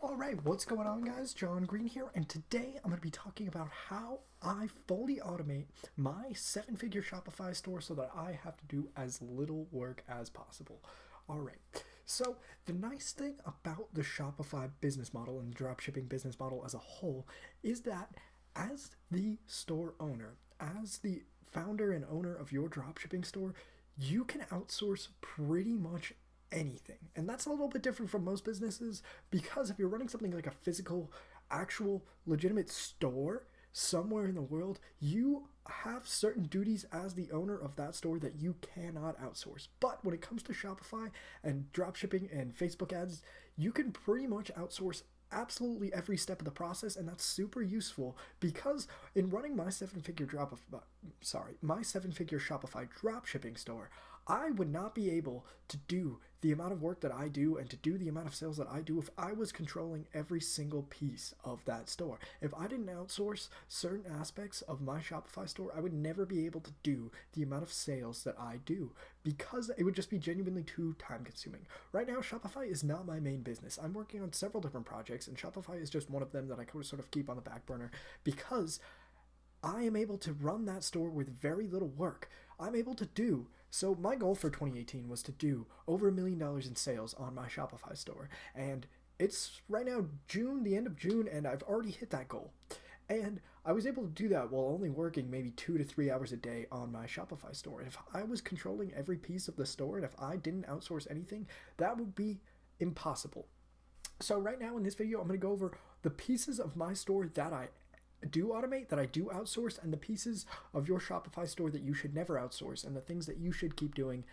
All right, what's going on, guys? John Green here, and today I'm going to be talking about how I fully automate my seven-figure Shopify store so that I have to do as little work as possible. All right, so the nice thing about the Shopify business model and the dropshipping business model as a whole is that as the store owner, as the founder and owner of your dropshipping store, you can outsource pretty much anything. And that's a little bit different from most businesses because if you're running something like a physical, actual, legitimate store somewhere in the world, you have certain duties as the owner of that store that you cannot outsource. But when it comes to Shopify and dropshipping and Facebook ads, you can pretty much outsource absolutely every step of the process, and that's super useful because in running my seven-figure Shopify dropshipping store, I would not be able to do the amount of work that I do and to do the amount of sales that I do if I was controlling every single piece of that store. If I didn't outsource certain aspects of my Shopify store, I would never be able to do the amount of sales that I do because it would just be genuinely too time consuming. Right now, Shopify is not my main business. I'm working on several different projects, and Shopify is just one of them that I could sort of keep on the back burner because I am able to run that store with very little work. I'm able to do so. My goal for 2018 was to do over $1 million in sales on my Shopify store, and it's right now June, the end of June, and I've already hit that goal. And I was able to do that while only working maybe 2 to 3 hours a day on my Shopify store. And if I was controlling every piece of the store and if I didn't outsource anything, that would be impossible. So right now in this video, I'm going to go over the pieces of my store that I do automate, that I do outsource, and the pieces of your Shopify store that you should never outsource, and the things that you should keep doing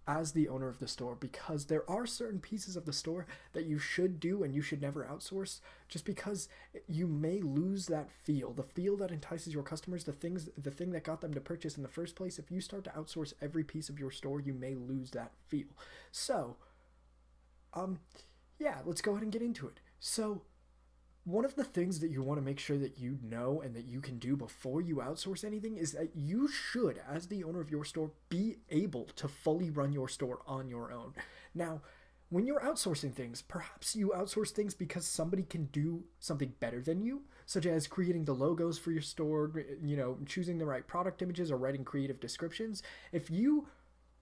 as the owner of the store, because there are certain pieces of the store that you should do and you should never outsource just because you may lose that feel, the feel that entices your customers, the thing that got them to purchase in the first place. If you start to outsource every piece of your store, you may lose that feel. So yeah, let's go ahead and get into it. So one of the things that you want to make sure that you know and that you can do before you outsource anything is that you should, as the owner of your store, be able to fully run your store on your own. Now, when you're outsourcing things, perhaps you outsource things because somebody can do something better than you, such as creating the logos for your store, choosing the right product images or writing creative descriptions. If you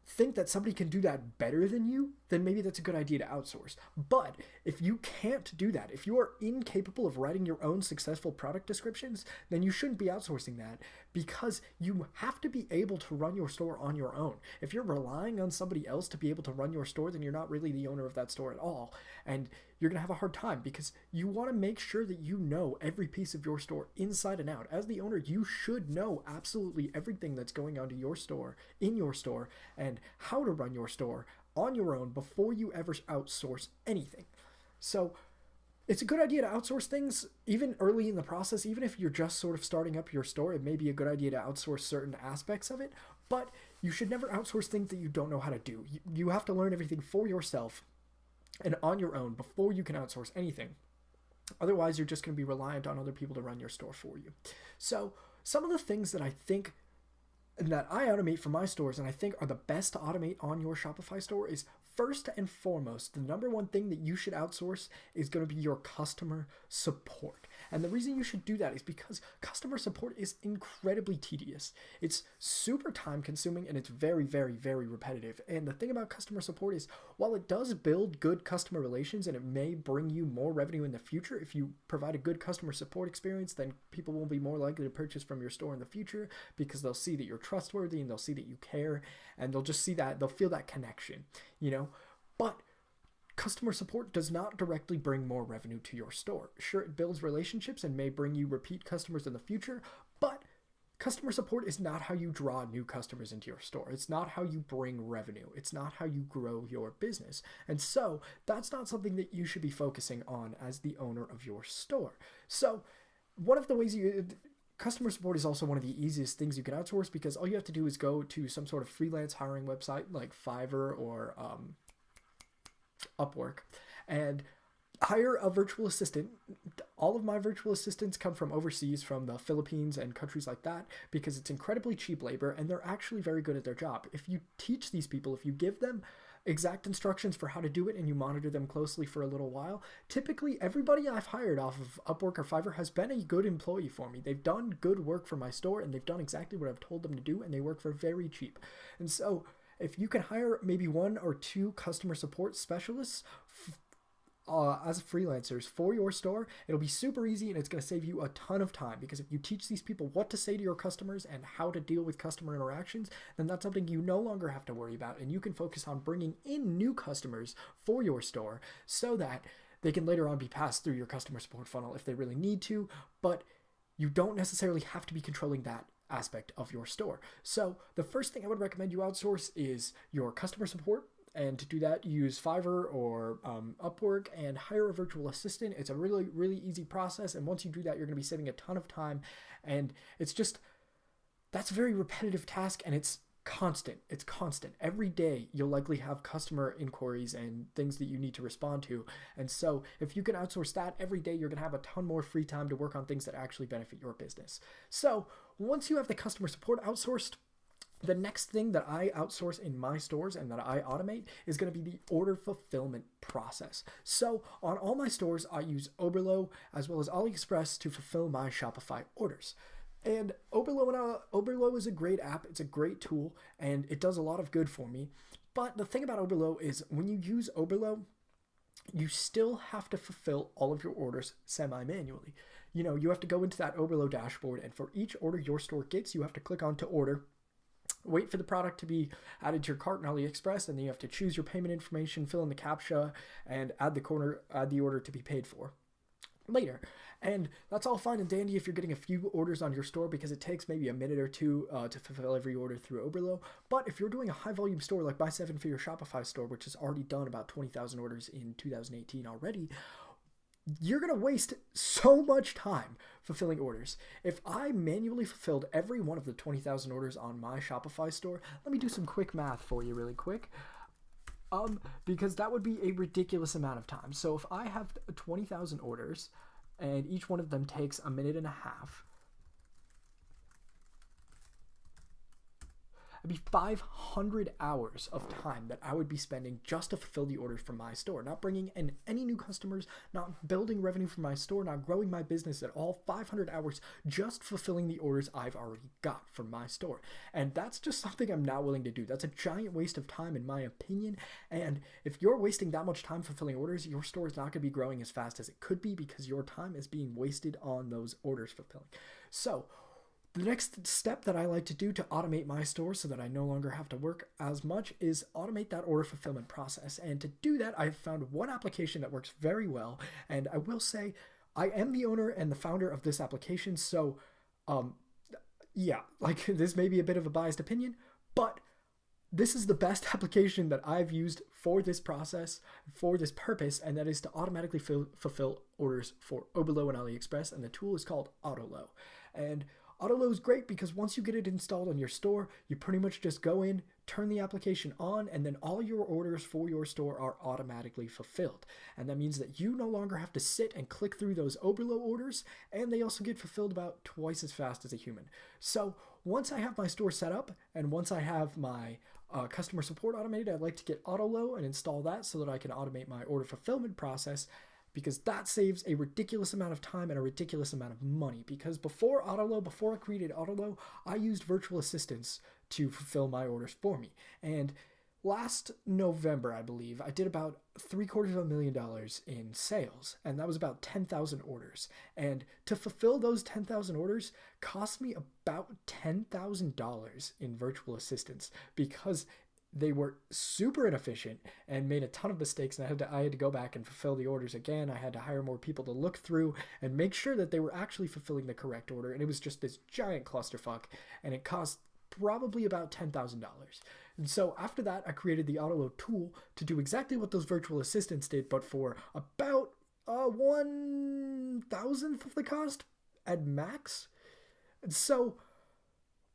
think that somebody can do that better than you, then maybe that's a good idea to outsource. But if you can't do that, if you are incapable of writing your own successful product descriptions, then you shouldn't be outsourcing that because you have to be able to run your store on your own. If you're relying on somebody else to be able to run your store, then you're not really the owner of that store at all. And you're going to have a hard time because you want to make sure that you know every piece of your store inside and out. As the owner, you should know absolutely everything that's going on to your store, in your store, and how to run your store on your own before you ever outsource anything. So it's a good idea to outsource things even early in the process. Even if you're just sort of starting up your store, it may be a good idea to outsource certain aspects of it, but you should never outsource things that you don't know how to do. You have to learn everything for yourself and on your own before you can outsource anything. Otherwise, you're just going to be reliant on other people to run your store for you. So some of the things that I think that I automate for my stores and I think are the best to automate on your Shopify store is, first and foremost, the number one thing that you should outsource is going to be your customer support. And the reason you should do that is because customer support is incredibly tedious. It's super time consuming and it's very, very, very repetitive. And the thing about customer support is, while it does build good customer relations and it may bring you more revenue in the future, if you provide a good customer support experience, then people will be more likely to purchase from your store in the future because they'll see that you're trustworthy and they'll see that you care and they'll just see that, they'll feel that connection, But customer support does not directly bring more revenue to your store. Sure, it builds relationships and may bring you repeat customers in the future, but customer support is not how you draw new customers into your store. It's not how you bring revenue. It's not how you grow your business. And so that's not something that you should be focusing on as the owner of your store. So one of the ways customer support is also one of the easiest things you can outsource because all you have to do is go to some sort of freelance hiring website like Fiverr or Upwork and hire a virtual assistant. All of my virtual assistants come from overseas, from the Philippines and countries like that, because it's incredibly cheap labor and they're actually very good at their job. If you teach these people, if you give them exact instructions for how to do it and you monitor them closely for a little while, typically everybody I've hired off of Upwork or Fiverr has been a good employee for me. They've done good work for my store and they've done exactly what I've told them to do, and they work for very cheap. And so if you can hire maybe 1 or 2 customer support specialists as freelancers for your store, it'll be super easy and it's going to save you a ton of time, because if you teach these people what to say to your customers and how to deal with customer interactions, then that's something you no longer have to worry about, and you can focus on bringing in new customers for your store so that they can later on be passed through your customer support funnel if they really need to, but you don't necessarily have to be controlling that aspect of your store. So the first thing I would recommend you outsource is your customer support. And to do that, use Fiverr or Upwork and hire a virtual assistant. It's a really, really easy process. And once you do that, you're going to be saving a ton of time. And it's just, that's a very repetitive task, and it's constant. It's constant. Every day, you'll likely have customer inquiries and things that you need to respond to. And so if you can outsource that every day, you're going to have a ton more free time to work on things that actually benefit your business. So once you have the customer support outsourced, the next thing that I outsource in my stores and that I automate is going to be the order fulfillment process. So on all my stores, I use Oberlo as well as AliExpress to fulfill my Shopify orders. And Oberlo is a great app. It's a great tool, and it does a lot of good for me. But the thing about Oberlo is when you use Oberlo, you still have to fulfill all of your orders semi-manually. You have to go into that Oberlo dashboard, and for each order your store gets, you have to click on to order, wait for the product to be added to your cart in AliExpress, and then you have to choose your payment information, fill in the CAPTCHA, and add the order to be paid for later. And that's all fine and dandy if you're getting a few orders on your store, because it takes maybe a minute or two to fulfill every order through Oberlo. But if you're doing a high volume store like my 7-figure Shopify store, which has already done about 20,000 orders in 2018 already, you're going to waste so much time fulfilling orders. If I manually fulfilled every one of the 20,000 orders on my Shopify store, let me do some quick math for you really quick. Because that would be a ridiculous amount of time. So if I have 20,000 orders and each one of them takes a minute and a half, it'd be 500 hours of time that I would be spending just to fulfill the orders from my store, not bringing in any new customers, not building revenue from my store, not growing my business at all. 500 hours just fulfilling the orders I've already got from my store. And that's just something I'm not willing to do. That's a giant waste of time in my opinion. And if you're wasting that much time fulfilling orders, your store is not going to be growing as fast as it could be, because your time is being wasted on those orders fulfilling. So the next step that I like to do to automate my store so that I no longer have to work as much is automate that order fulfillment process. And to do that, I've found one application that works very well. And I will say I am the owner and the founder of this application. So this may be a bit of a biased opinion, but this is the best application that I've used for this process, for this purpose, and that is to automatically fulfill orders for Oberlo and AliExpress. And the tool is called Autolo. And Autolo is great because once you get it installed on your store, you pretty much just go in, turn the application on, and then all your orders for your store are automatically fulfilled. And that means that you no longer have to sit and click through those Oberlo orders, and they also get fulfilled about twice as fast as a human. So once I have my store set up, and once I have my customer support automated, I'd like to get Autolo and install that so that I can automate my order fulfillment process, because that saves a ridiculous amount of time and a ridiculous amount of money. Because before I created Autolo, I used virtual assistants to fulfill my orders for me. And last November, I believe, I did about $750,000 in sales, and that was about 10,000 orders. And to fulfill those 10,000 orders cost me about $10,000 in virtual assistants, because they were super inefficient and made a ton of mistakes, and I had to go back and fulfill the orders again. I had to hire more people to look through and make sure that they were actually fulfilling the correct order, and it was just this giant clusterfuck, and it cost probably about $10,000. And so after that, I created the Autolo tool to do exactly what those virtual assistants did, but for about 1,000th of the cost at max. And so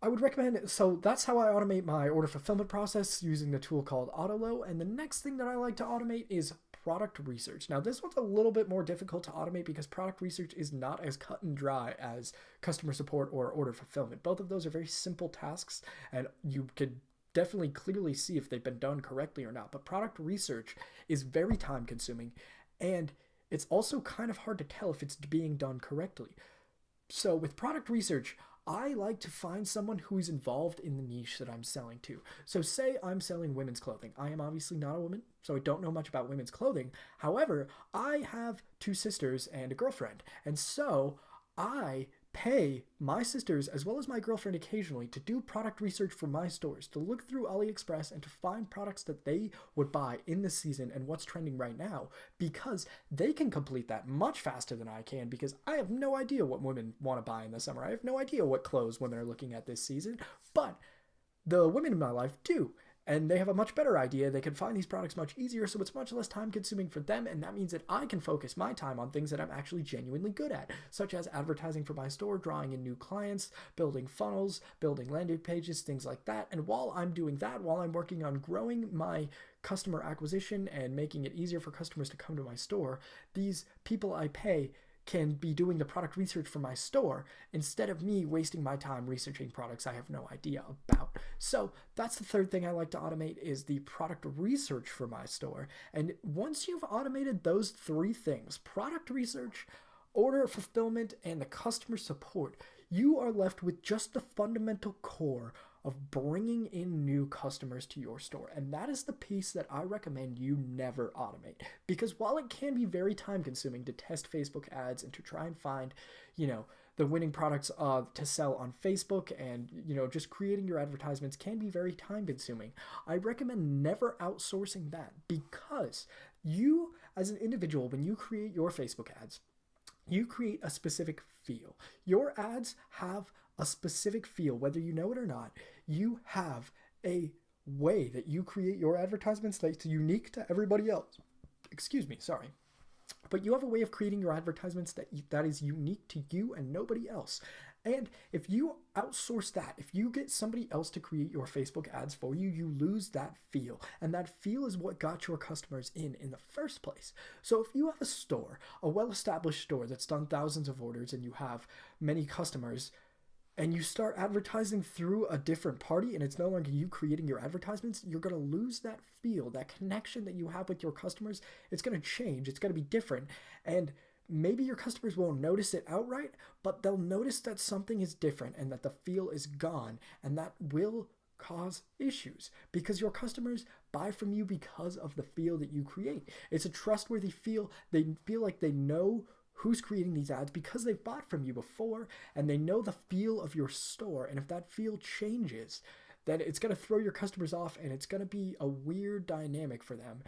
I would recommend, so that's how I automate my order fulfillment process using the tool called Autolo. And the next thing that I like to automate is product research. Now, this one's a little bit more difficult to automate because product research is not as cut and dry as customer support or order fulfillment. Both of those are very simple tasks, and you could definitely clearly see if they've been done correctly or not. But product research is very time consuming, and it's also kind of hard to tell if it's being done correctly. So with product research, I like to find someone who's involved in the niche that I'm selling to. So say I'm selling women's clothing. I am obviously not a woman, so I don't know much about women's clothing. However, I have two sisters and a girlfriend. And so I pay my sisters as well as my girlfriend occasionally to do product research for my stores, to look through AliExpress and to find products that they would buy in the season and what's trending right now, because they can complete that much faster than I can, because I have no idea what women want to buy in the summer. I have no idea what clothes when they're looking at this season, but the women in my life do. And they have a much better idea. They can find these products much easier, so it's much less time consuming for them. And that means that I can focus my time on things that I'm actually genuinely good at, such as advertising for my store, drawing in new clients, building funnels, building landing pages, things like that. And while I'm doing that, while I'm working on growing my customer acquisition and making it easier for customers to come to my store, these people I pay can be doing the product research for my store instead of me wasting my time researching products I have no idea about. So that's the third thing I like to automate, is the product research for my store. And once you've automated those three things, product research, order fulfillment, and the customer support, you are left with just the fundamental core of bringing in new customers to your store. And that is the piece that I recommend you never automate. Because while it can be very time consuming to test Facebook ads and to try and find, the winning products to sell on Facebook, and, just creating your advertisements can be very time consuming, I recommend never outsourcing that, because you as an individual, when you create your Facebook ads, you create a specific feel. Your ads have a specific feel, whether you know it or not. You have a way that you create your advertisements that's unique to everybody else. Excuse me, sorry. But you have a way of creating your advertisements that is unique to you and nobody else. And if you outsource that, if you get somebody else to create your Facebook ads for you, you lose that feel. And that feel is what got your customers in the first place. So if you have a store, a well-established store that's done thousands of orders, and you have many customers, and you start advertising through a different party, and it's no longer you creating your advertisements, you're going to lose that feel, that connection that you have with your customers. It's going to change. It's going to be different. And maybe your customers won't notice it outright, but they'll notice that something is different and that the feel is gone, and that will cause issues, because your customers buy from you because of the feel that you create. It's a trustworthy feel. They feel like they know who's creating these ads because they've bought from you before, and they know the feel of your store. And if that feel changes, then it's going to throw your customers off, and it's going to be a weird dynamic for them,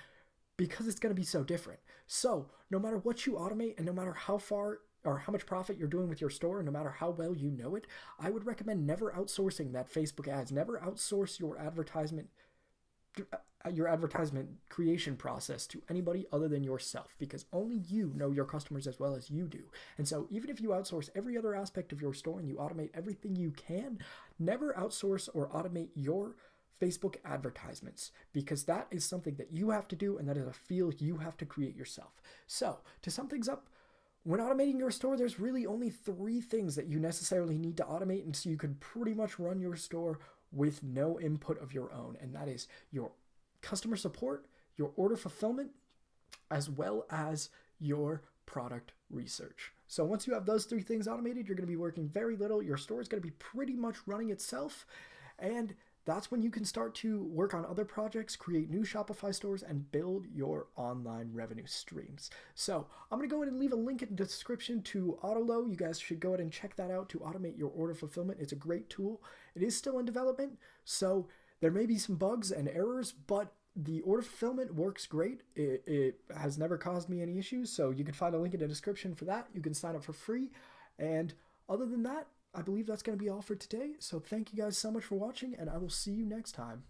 because it's going to be so different. So no matter what you automate, and no matter how far or how much profit you're doing with your store, and no matter how well you know it, I would recommend never outsourcing that Facebook ads. Never outsource your advertisement creation process to anybody other than yourself, because only you know your customers as well as you do. And so even if you outsource every other aspect of your store and you automate everything you can, never outsource or automate your Facebook advertisements, because that is something that you have to do, and that is a feel you have to create yourself. So to sum things up, when automating your store, there's really only three things that you necessarily need to automate, and so you could pretty much run your store with no input of your own. And that is your customer support, your order fulfillment, as well as your product research. So once you have those three things automated, you're going to be working very little. Your store is going to be pretty much running itself, and that's when you can start to work on other projects, create new Shopify stores, and build your online revenue streams. So I'm going to go ahead and leave a link in the description to Autolo. You guys should go ahead and check that out to automate your order fulfillment. It's a great tool. It is still in development, so there may be some bugs and errors, but the order fulfillment works great. It has never caused me any issues, so you can find a link in the description for that. You can sign up for free. And other than that, I believe that's going to be all for today. So thank you guys so much for watching, and I will see you next time.